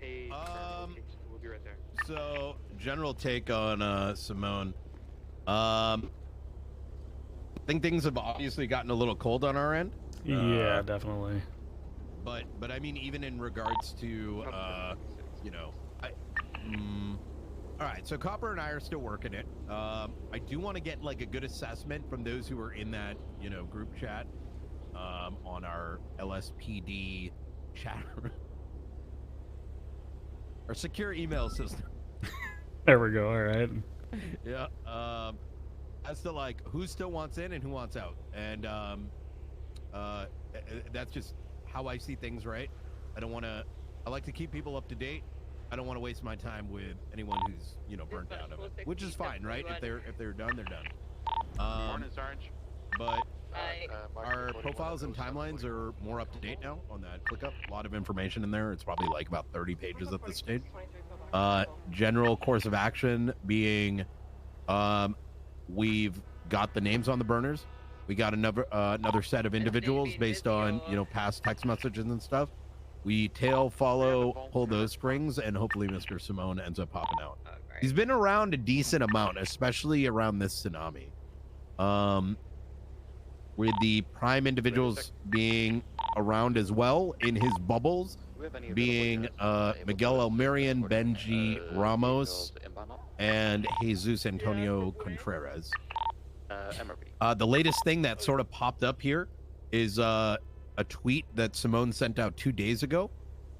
We'll be right there. So, general take on Simone. I think things have obviously gotten a little cold on our end. Yeah, definitely. But I mean, even in regards to, you know, all right, so Copper and I are still working it. I do want to get like a good assessment from those who are in that, you know, group chat on our LSPD chat room. Our secure email system. There we go. All right. Yeah. As to like who still wants in and who wants out, and that's just how I see things. Right. I don't want to. I like to keep people up to date. I don't want to waste my time with anyone who's, you know, burnt out of it, which is fine, right? If they're done, they're done. Morning, Sarge. But our profiles and timelines are more up to date now on that ClickUp. A lot of information in there. It's probably like about 30 pages at this stage. General course of action being, we've got the names on the burners. We got another set of individuals based on, you know, past text messages and stuff. We tail, follow, pull those strings, and hopefully Mr. Simone ends up popping out. He's been around a decent amount, especially around this tsunami. With the prime individuals being around as well in his bubbles, being Miguel Almerian, Benji Ramos, and Jesus Antonio Contreras. The latest thing that sort of popped up here is a tweet that Simone sent out 2 days ago,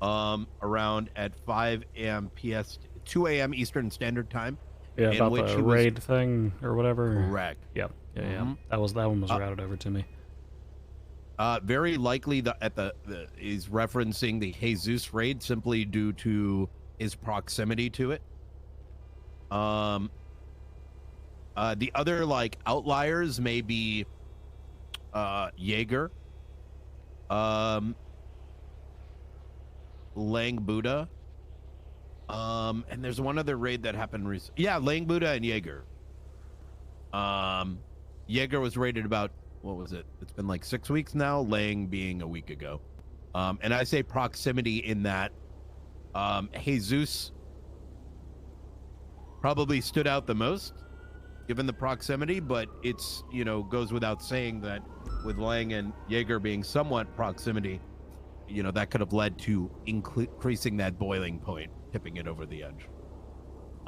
around at 5 a.m. 2 a.m. Eastern Standard Time. Yeah, about the raid thing or whatever. Correct. Yep. Yeah. That one was routed over to me. Very likely is referencing the Jesus raid simply due to his proximity to it. The other like outliers may be Jaeger, Lang Buddha, and there's one other raid that happened recently. Yeah, Lang Buddha and Jaeger. Jaeger was raided about, what was it? It's been like 6 weeks now, Lang being a week ago. And I say proximity in that Jesus probably stood out the most given the proximity, but it's, you know, goes without saying that with Lang and Jaeger being somewhat proximity, you know, that could have led to increasing that boiling point, tipping it over the edge.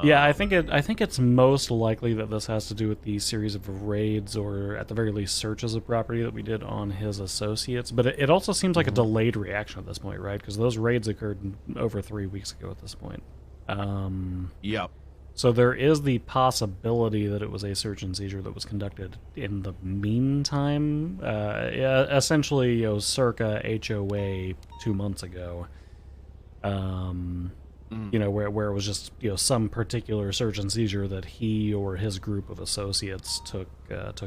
Yeah, I think it's most likely that this has to do with the series of raids, or at the very least searches of property that we did on his associates. But it also seems like a delayed reaction at this point, right? Because those raids occurred over 3 weeks ago at this point. Yep. So there is the possibility that it was a search and seizure that was conducted in the meantime. Essentially, you know, circa HOA 2 months ago. You know, where it was just, you know, some particular search and seizure that he or his group of associates took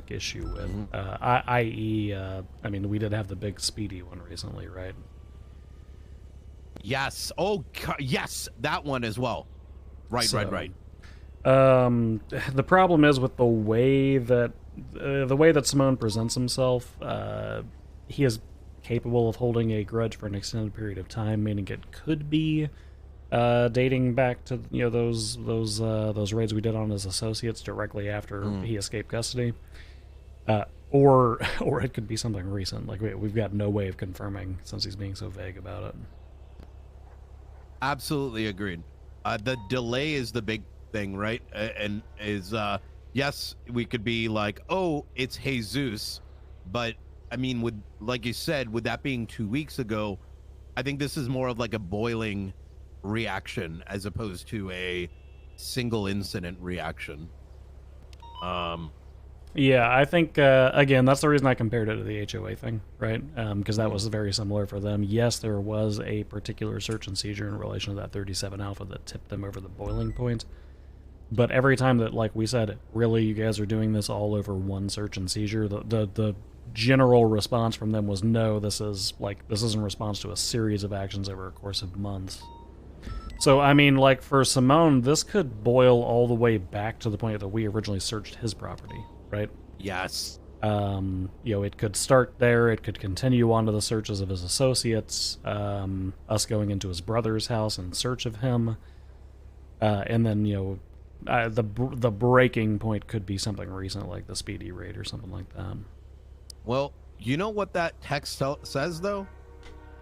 issue with. I.e., I mean, we did have the big Speedy one recently, right? Yes. Oh, yes, that one as well. Right. The problem is with the way that Simone presents himself. He is capable of holding a grudge for an extended period of time, meaning it could be dating back to, you know, those raids we did on his associates directly after he escaped custody, or it could be something recent. Like we've got no way of confirming since he's being so vague about it. Absolutely agreed. The delay is the big thing, right? And is yes, we could be like, oh, it's Jesus, but I mean, with, like you said, with that being 2 weeks ago, I think this is more of like a boiling reaction as opposed to a single incident reaction. Yeah, I think again, that's the reason I compared it to the HOA thing, right? Because that was very similar for them. Yes, there was a particular search and seizure in relation to that 37 Alpha that tipped them over the boiling point. But every time that, like we said, really, you guys are doing this all over one search and seizure, the general response from them was, no, this is in response to a series of actions over a course of months. So, I mean, like, for Simone, this could boil all the way back to the point that we originally searched his property, right? Yes. It could start there. It could continue on to the searches of his associates, us going into his brother's house in search of him, and then the breaking point could be something recent like the Speedy raid or something like that. Well, you know what that text says though.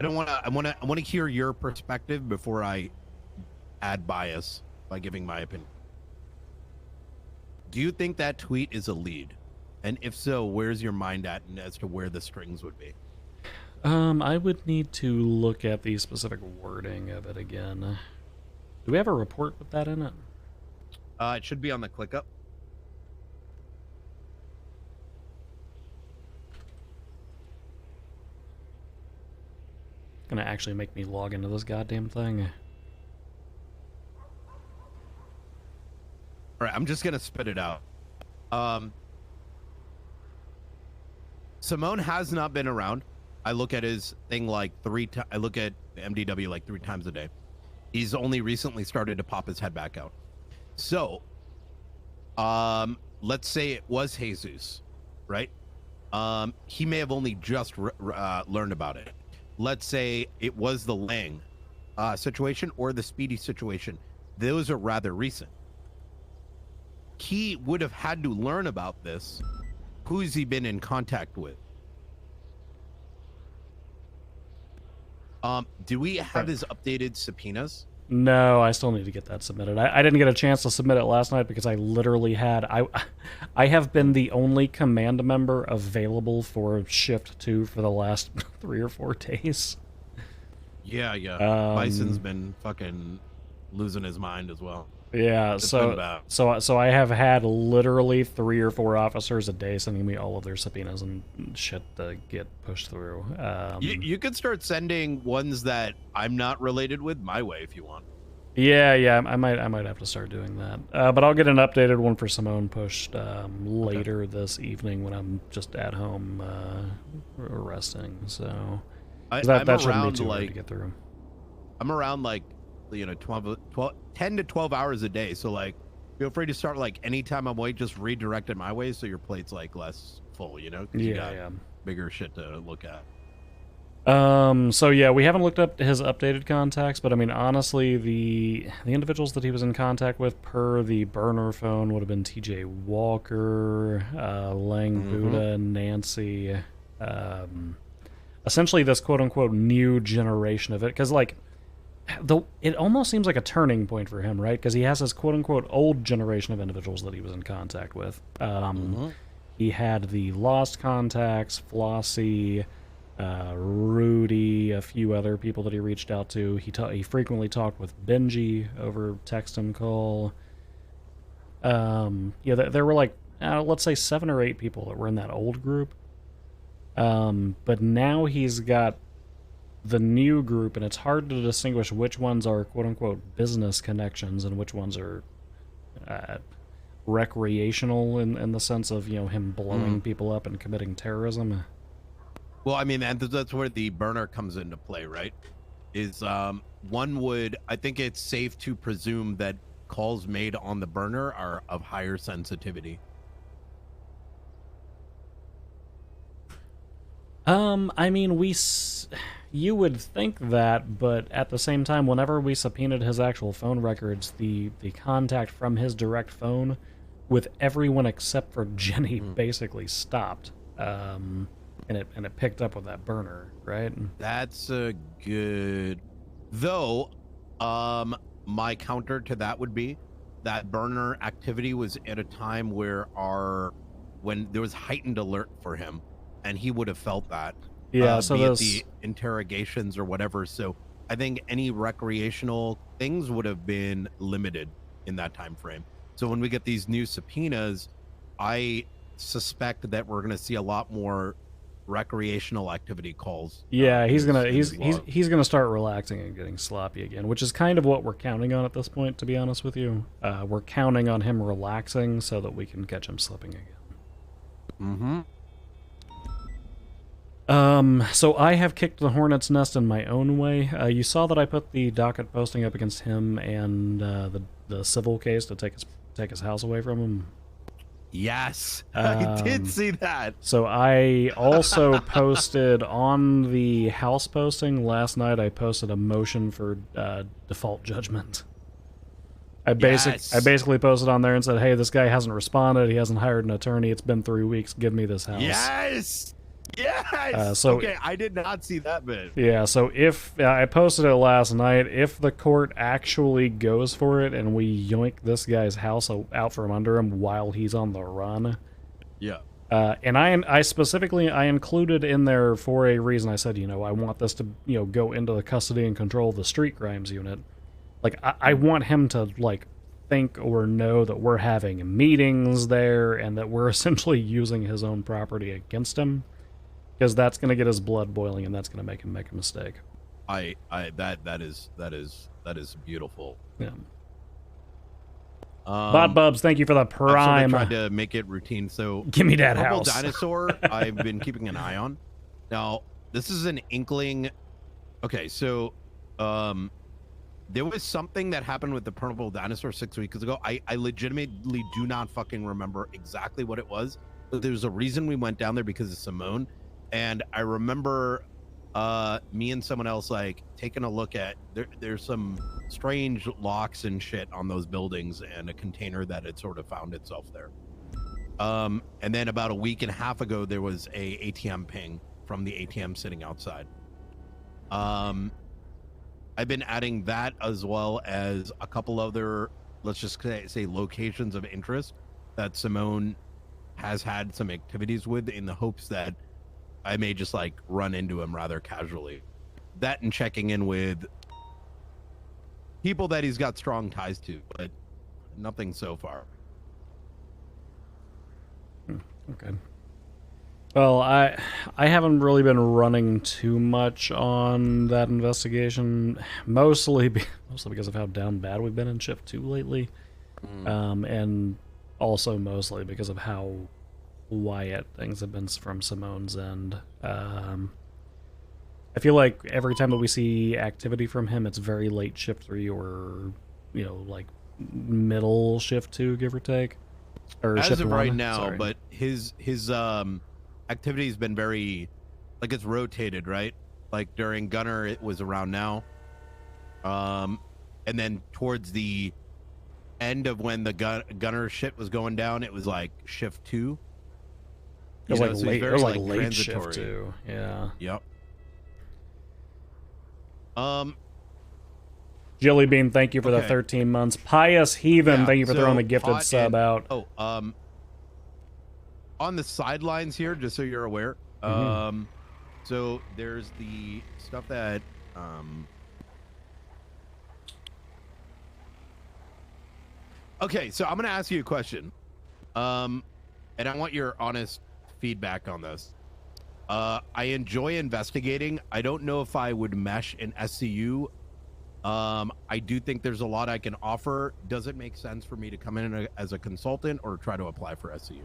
I want to hear your perspective before I add bias by giving my opinion. Do you think that tweet is a lead? And if so, where's your mind at as to where the strings would be? I would need to look at the specific wording of it again. Do we have a report with that in it? It should be on the ClickUp. Gonna actually make me log into this goddamn thing. All right, I'm just gonna spit it out. Simone has not been around. I look at his thing like I look at MDW like 3 times a day. He's only recently started to pop his head back out. So, let's say it was Jesus, right? He may have only just learned about it. Let's say it was the Lang situation or the Speedy situation. Those are rather recent. He would have had to learn about this. Who's he been in contact with? Do we have his updated subpoenas? No, I still need to get that submitted. I didn't get a chance to submit it last night because I literally had... I have been the only command member available for Shift 2 for the last 3 or 4 days. Yeah. Bison's been fucking losing his mind as well. Yeah, so I have had literally 3 or 4 officers a day sending me all of their subpoenas and shit to get pushed through. You could start sending ones that I'm not related with my way if you want. Yeah, I might have to start doing that. But I'll get an updated one for Simone pushed later this evening when I'm just at home resting. So that shouldn't be too hard to get through. I'm around like 10 to 12 hours a day, so like feel free to start like anytime I'm awake, just redirect it my way so your plate's like less full, you got bigger shit to look at. So yeah, we haven't looked up his updated contacts, but I mean honestly the individuals that he was in contact with per the burner phone would have been TJ Walker, Lang Buddha, Nancy, essentially this quote-unquote new generation of it, because like it almost seems like a turning point for him, right? Because he has this quote-unquote old generation of individuals that he was in contact with. He had the Lost Contacts, Flossie, Rudy, a few other people that he reached out to. He frequently talked with Benji over text and call. There were like, let's say 7 or 8 people that were in that old group. But now he's got the new group, and it's hard to distinguish which ones are quote-unquote business connections and which ones are recreational in the sense of him blowing people up and committing terrorism. Well, I mean, and that's where the burner comes into play, right? I think it's safe to presume that calls made on the burner are of higher sensitivity. I mean, you would think that, but at the same time, whenever we subpoenaed his actual phone records, the contact from his direct phone with everyone except for Jenny basically stopped. And it picked up with that burner, right? That's a good... Though, my counter to that would be that burner activity was at a time when there was heightened alert for him, and he would have felt that. Yeah, so those... the interrogations or whatever. So I think any recreational things would have been limited in that time frame. So when we get these new subpoenas, I suspect that we're going to see a lot more recreational activity calls. Yeah, he's gonna start relaxing and getting sloppy again, which is kind of what we're counting on at this point, to be honest with you. We're counting on him relaxing so that we can catch him slipping again. So I have kicked the hornet's nest in my own way. You saw that I put the docket posting up against him and the civil case to take his house away from him. Yes, I did see that. So I also posted on the house posting last night. I posted a motion for default judgment. I basically posted on there and said, "Hey, this guy hasn't responded. He hasn't hired an attorney. It's been 3 weeks. Give me this house." Yes. Yes. Okay, I did not see that bit. Yeah. So if I posted it last night, if the court actually goes for it and we yoink this guy's house out from under him while he's on the run. Yeah. And I specifically included in there for a reason. I said, I want this to go into the custody and control of the street crimes unit. Like, I want him to, like, think or know that we're having meetings there and that we're essentially using his own property against him, because that's going to get his blood boiling and that's going to make him make a mistake. That is beautiful. Yeah. Bot Bubs, thank you for the prime. I tried to make it routine, so give me that Purple house. Dinosaur, I've been keeping an eye on. Now, this is an inkling. Okay, so there was something that happened with the Purple Dinosaur 6 weeks ago. I legitimately do not fucking remember exactly what it was, but there's a reason we went down there because of Simone. And I remember me and someone else like taking a look at there's some strange locks and shit on those buildings and a container that had sort of found itself there. And then about a week and a half ago, there was a ATM ping from the ATM sitting outside. I've been adding that as well as a couple other, let's just say locations of interest that Simone has had some activities with, in the hopes that I may just like run into him rather casually. That and checking in with people that he's got strong ties to, but nothing so far. Okay. Well, I haven't really been running too much on that investigation, mostly because of how down bad we've been in Shift 2 lately, and also mostly because of how quiet things have been from Simone's end. I feel like every time that we see activity from him, it's very late Shift 3 or, like middle Shift 2, give or take. Or as Shift of 1, right now, sorry. But his activity has been very, like, it's rotated, right? Like during Gunner, it was around now. And then towards the end of when the Gunner shit was going down, it was like Shift 2. It was like so late, very, it was like like, late Shift transitory. 2, yeah. Yep. Jelly Bean, thank you for the 13 months. Pious Heathen, thank you for throwing the gifted sub out. Oh, on the sidelines here, just so you're aware. So there's the stuff that okay, so I'm gonna ask you a question, and I want your honest feedback on this. I enjoy investigating. I don't know if I would mesh in SCU. I do think there's a lot I can offer. Does it make sense for me to come in as a consultant or try to apply for SCU?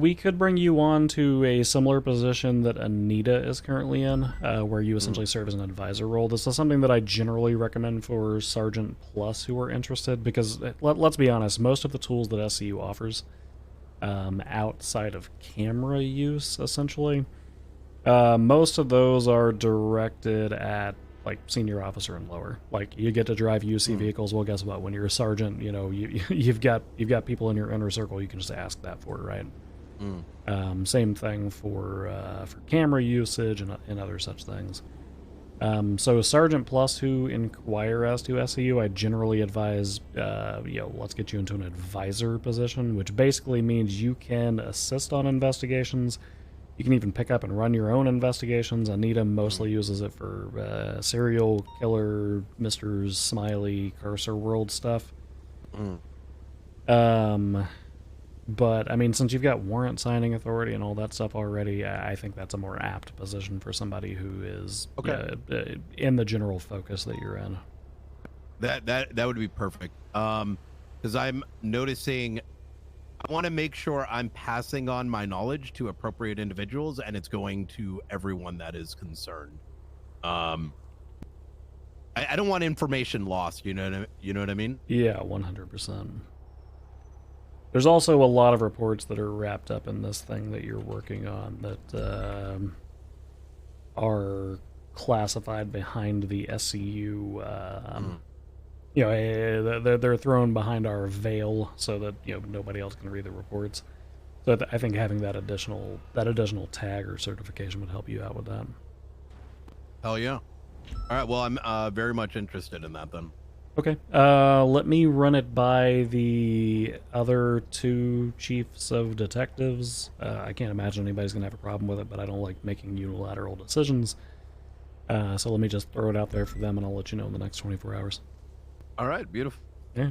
We could bring you on to a similar position that Anita is currently in, where you essentially serve as an advisor role. This is something that I generally recommend for Sergeant Plus who are interested, because let's be honest, most of the tools that SCU offers, outside of camera use, essentially, most of those are directed at like senior officer and lower. Like, you get to drive UC vehicles. Well, guess what? When you're a sergeant, you've got people in your inner circle you can just ask that for, right? Same thing for camera usage and other such things. So Sergeant Plus who inquire as to SCU, I generally advise, let's get you into an advisor position, which basically means you can assist on investigations. You can even pick up and run your own investigations. Anita mostly uses it for serial killer, Mr. Smiley, Cursor World stuff. But, I mean, since you've got warrant signing authority and all that stuff already, I think that's a more apt position for somebody who is in the general focus that you're in. That would be perfect. Because I'm noticing, I want to make sure I'm passing on my knowledge to appropriate individuals, and it's going to everyone that is concerned. I don't want information lost. You know what I mean? Yeah, 100%. There's also a lot of reports that are wrapped up in this thing that you're working on that are classified behind the SCU. You know, they're thrown behind our veil so that nobody else can read the reports. So I think having that additional tag or certification would help you out with that. Hell yeah! All right, well I'm very much interested in that then. Okay, let me run it by the other 2 chiefs of detectives. I can't imagine anybody's gonna have a problem with it, but I don't like making unilateral decisions. So let me just throw it out there for them, and I'll let you know in the next 24 hours. All right, beautiful. Yeah.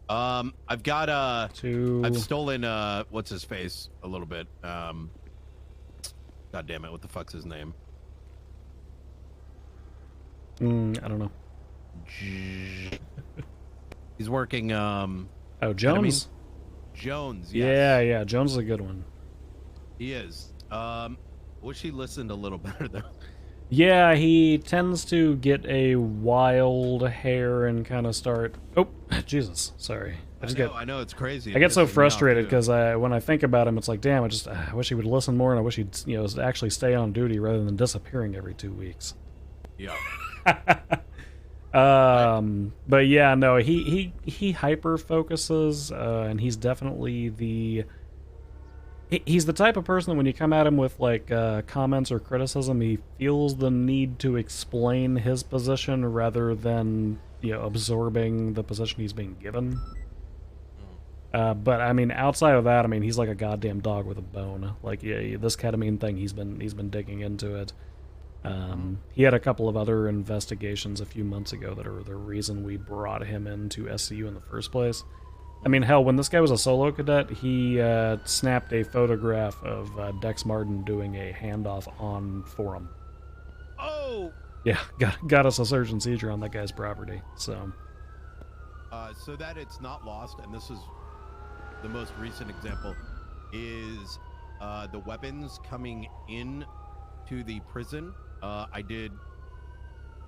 I've got I've stolen what's his face a little bit. God damn it, what the fuck's his name? I don't know. He's working oh, Jones? Jones, yes. Yeah, Jones is a good one. He is. Wish he listened a little better though. Yeah, he tends to get a wild hair and kind of start... Oh, Jesus, sorry. I know, it's crazy. I get so frustrated because when I think about him, it's like, damn, I wish he would listen more, and I wish he'd actually stay on duty rather than disappearing every 2 weeks. Yeah. But yeah, no, he hyper focuses, and he's definitely he's the type of person that when you come at him with like comments or criticism, he feels the need to explain his position rather than absorbing the position he's being given. But I mean, outside of that, I mean, he's like a goddamn dog with a bone. Like, yeah, this ketamine thing, he's been digging into it. He had a couple of other investigations a few months ago that are the reason we brought him into SCU in the first place. I mean, hell, when this guy was a solo cadet, he snapped a photograph of Dex Martin doing a handoff on forum. Oh! Yeah, got us a search and seizure on that guy's property, so... So that it's not lost, and this is the most recent example, is the weapons coming in to the prison. I did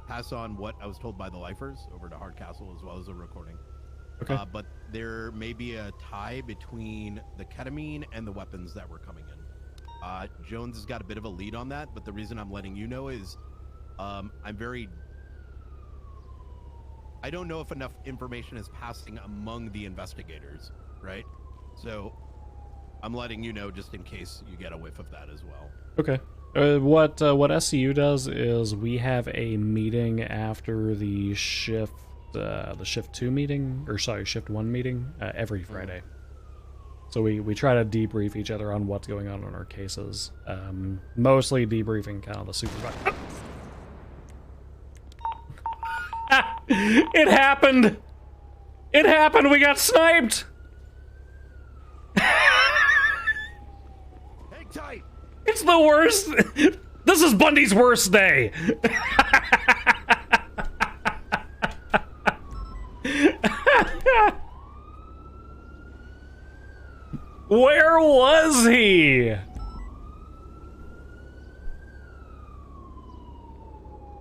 pass on what I was told by the lifers over to Hardcastle, as well as a recording. Okay. But there may be a tie between the ketamine and the weapons that were coming in. Jones has got a bit of a lead on that, but the reason I'm letting you know is I don't know if enough information is passing among the investigators, right? So I'm letting you know just in case you get a whiff of that as well. Okay. What SCU does is we have a meeting after the shift 2 meeting, or sorry, shift 1 meeting every Friday. So we try to debrief each other on what's going on in our cases. Mostly debriefing kind of the supervisor. It happened! It happened! We got sniped! Hang tight! It's the worst! This is Bundy's worst day! Where was he?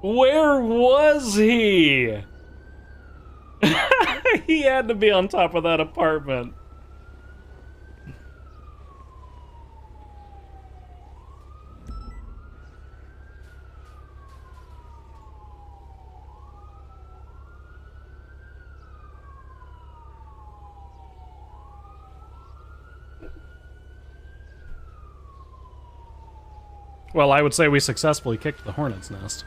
Where was he? He had to be on top of that apartment. Well, I would say we successfully kicked the hornet's nest.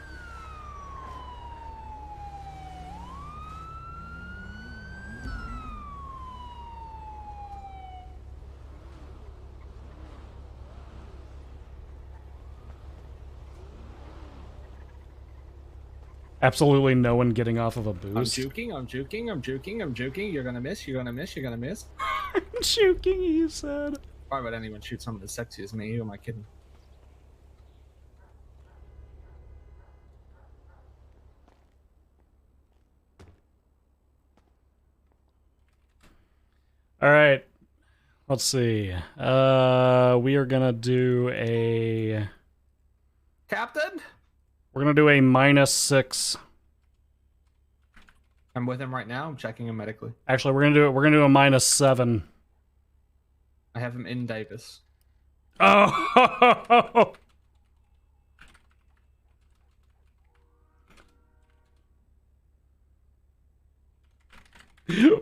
Absolutely no one getting off of a boost. I'm juking. You're gonna miss. I'm juking, you said. Why would anyone shoot someone as sexy as me? Who am I kidding? All right. Let's see. We are gonna do a... Captain? We're gonna do a -6. I'm with him right now. I'm checking him medically. Actually, we're gonna do a -7. I have him in Davis. Oh.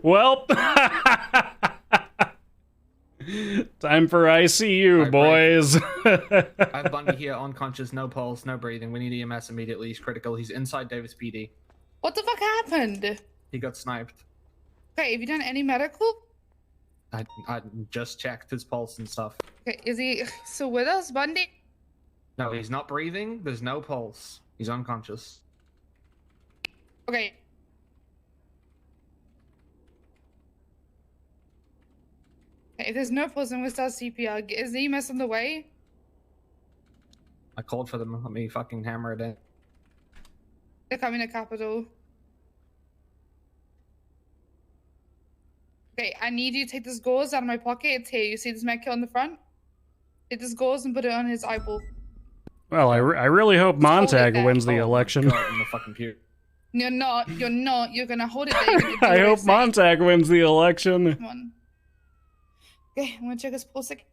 Well, time for ICU, Right, boys. I have Bundy here, unconscious, no pulse, no breathing. We need EMS immediately. He's critical. He's inside Davis PD. What the fuck happened? He got sniped. Okay, have you done any medical? I just checked his pulse and stuff. Okay, is he so with us, Bundy? No, he's not breathing. There's no pulse. He's unconscious. Okay. Okay, if there's no pulse, then we'll start CPR. Is the EMS on the way? I called for them. Let me fucking hammer it in. They're coming to Capital. Okay, I need you to take this gauze out of my pocket. It's here. You see this med kit on the front? Take this gauze and put it on his eyeball. Well, I really hope Just hold it Montag there. wins the Oh my election. God, in the fucking pew. You're not. You're not. You're gonna hold it there. You're gonna do I what hope say. Montag wins the election. Come on. Okay, I'm gonna check his pulse again.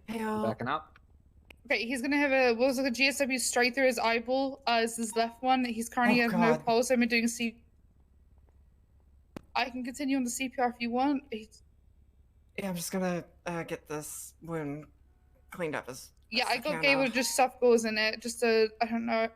Backing up. Okay, he's gonna have a what was it, a GSW straight through his eyeball. Is his left one. He's currently has no God. pulse. I'm doing C. I can continue on the CPR if you want. Yeah, I'm just gonna get this wound cleaned up as Yeah, I best got can Gable now. to just stuff goes in it. Just to, I don't know.